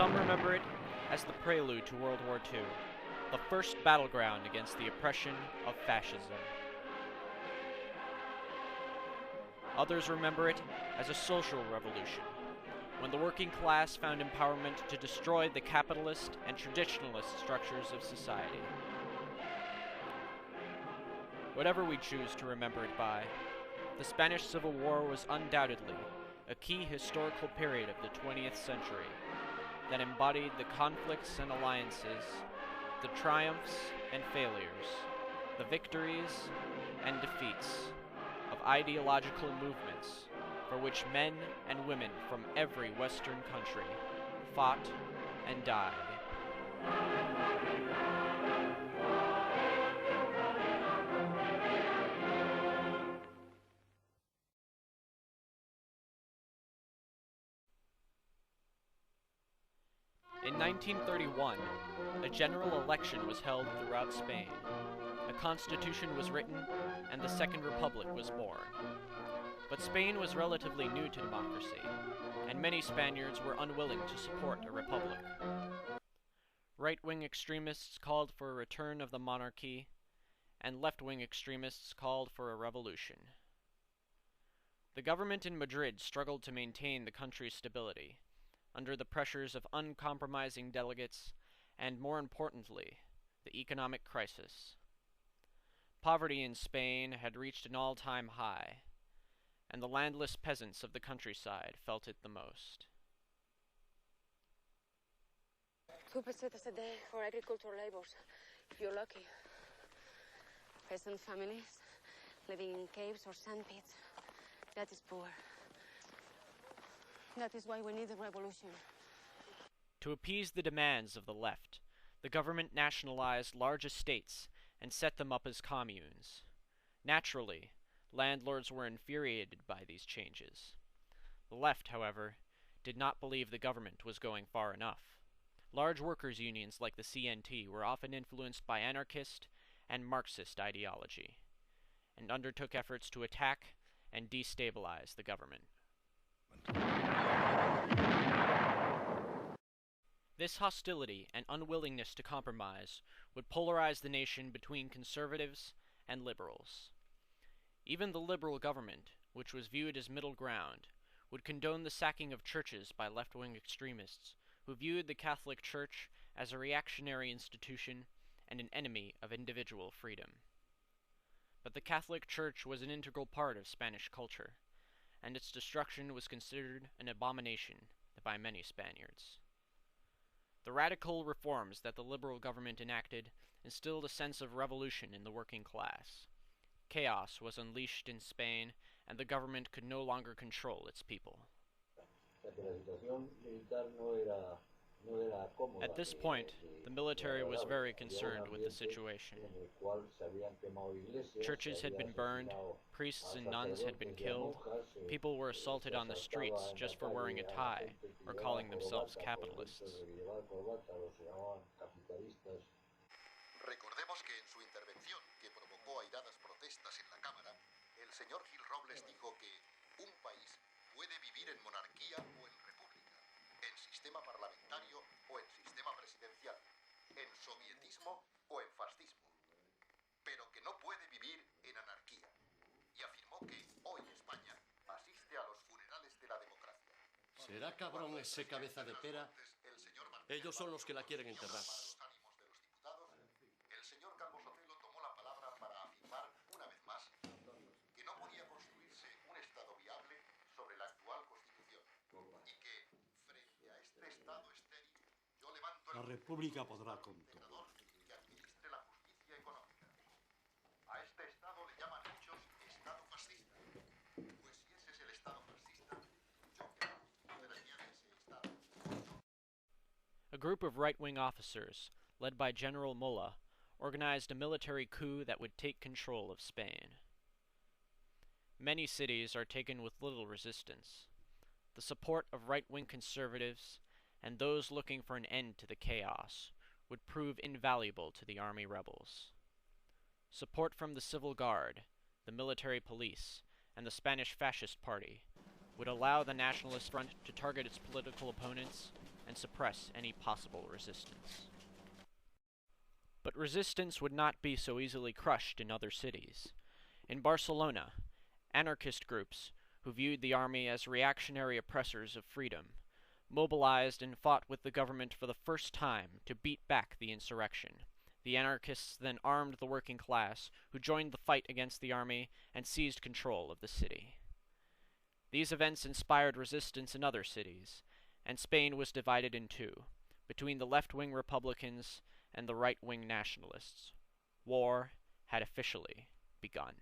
Some remember it as the prelude to World War II, the first battleground against the oppression of fascism. Others remember it as a social revolution, when the working class found empowerment to destroy the capitalist and traditionalist structures of society. Whatever we choose to remember it by, the Spanish Civil War was undoubtedly a key historical period of the 20th century that embodied the conflicts and alliances, the triumphs and failures, the victories and defeats of ideological movements for which men and women from every Western country fought and died. In 1931, a general election was held throughout Spain. A constitution was written, and the Second Republic was born. But Spain was relatively new to democracy, and many Spaniards were unwilling to support a republic. Right-wing extremists called for a return of the monarchy, and left-wing extremists called for a revolution. The government in Madrid struggled to maintain the country's stability, under the pressures of uncompromising delegates, and more importantly, the economic crisis. Poverty in Spain had reached an all-time high, and the landless peasants of the countryside felt it the most. 2 pesetas a day for agricultural labors, if you're lucky. Peasant families living in caves or sand pits, that is poor. That is why we need a revolution. To appease the demands of the left, the government nationalized large estates and set them up as communes. Naturally, landlords were infuriated by these changes. The left, however, did not believe the government was going far enough. Large workers' unions like the CNT were often influenced by anarchist and Marxist ideology, and undertook efforts to attack and destabilize the government. This hostility and unwillingness to compromise would polarize the nation between conservatives and liberals. Even the liberal government, which was viewed as middle ground, would condone the sacking of churches by left-wing extremists who viewed the Catholic Church as a reactionary institution and an enemy of individual freedom. But the Catholic Church was an integral part of Spanish culture, and its destruction was considered an abomination by many Spaniards. The radical reforms that the liberal government enacted instilled a sense of revolution in the working class. Chaos was unleashed in Spain, and the government could no longer control its people. At this point, the military was very concerned with the situation. Churches had been burned, priests and nuns had been killed, people were assaulted on the streets just for wearing a tie or calling themselves capitalists. Recordemos que en su intervención, que provocó airadas protestas en la Cámara, el señor Gil Robles dijo que un país puede vivir en monarquía o en república, en sistema parlamentario o en sistema presidencial, en sovietismo o en fascismo, pero que no puede vivir en anarquía. Y afirmó que hoy España asiste a los funerales de la democracia. ¿Será cabrón ese cabeza de pera? Ellos son los que la quieren enterrar. La República podrá con todo. Que administre la justicia económica. A este Estado le llaman muchos Estado fascista. Pues si ese es el Estado fascista, yo que no podría de ese Estado. A group of right-wing officers, led by General Mola, organized a military coup that would take control of Spain. Many cities are taken with little resistance. The support of right-wing conservatives and those looking for an end to the chaos would prove invaluable to the army rebels. Support from the Civil Guard, the military police, and the Spanish Fascist Party would allow the Nationalist Front to target its political opponents and suppress any possible resistance. But resistance would not be so easily crushed in other cities. In Barcelona, anarchist groups, who viewed the army as reactionary oppressors of freedom, mobilized and fought with the government for the first time to beat back the insurrection. The anarchists then armed the working class, who joined the fight against the army and seized control of the city. These events inspired resistance in other cities, and Spain was divided in two, between the left-wing Republicans and the right-wing nationalists. War had officially begun.